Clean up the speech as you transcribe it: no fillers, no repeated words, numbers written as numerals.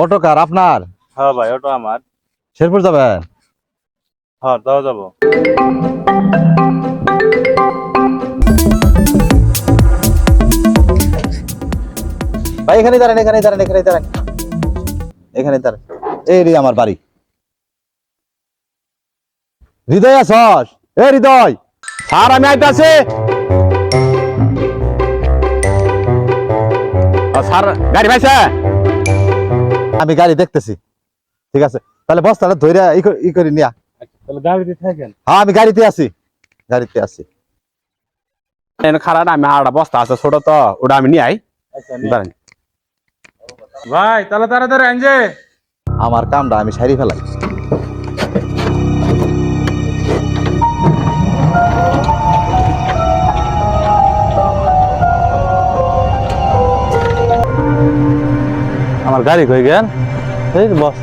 Auto কার আপনার? হ্যাঁ ভাই, ওটা আমার। শেরপুর যাবেন? হ্যাঁ, তাও যাবো। ভাই এখানে দাঁড়ান, এখানে দাঁড়ান, এখানে দাঁড়ান, এখানে দাঁড়ান। এই রে আমার বাড়ি। হৃদয় আছস? এ হৃদয়, স্যার আমি আইতাছি। স্যার গাড়ি পাইছে? আমি গাড়ি দেখতেছি। ঠিক আছে, তাহলে বস্তাটা ধইরা ই করে নিয়া। তাহলে গাড়িতে থাকেন। হ্যাঁ আমি গাড়িতে আছি, গাড়িতে আছি। খারাপ আমি আড়া বস্তা আছে ছোট তো, ওটা আমি নিয়ে আই। আচ্ছা, দাঁড়ান। ভাই তাহলে তাড়াতাড়ি আনজে। আমার কামটা আমি সারি ফেলাই। আমার গাড়ি কই গেল? এই বস।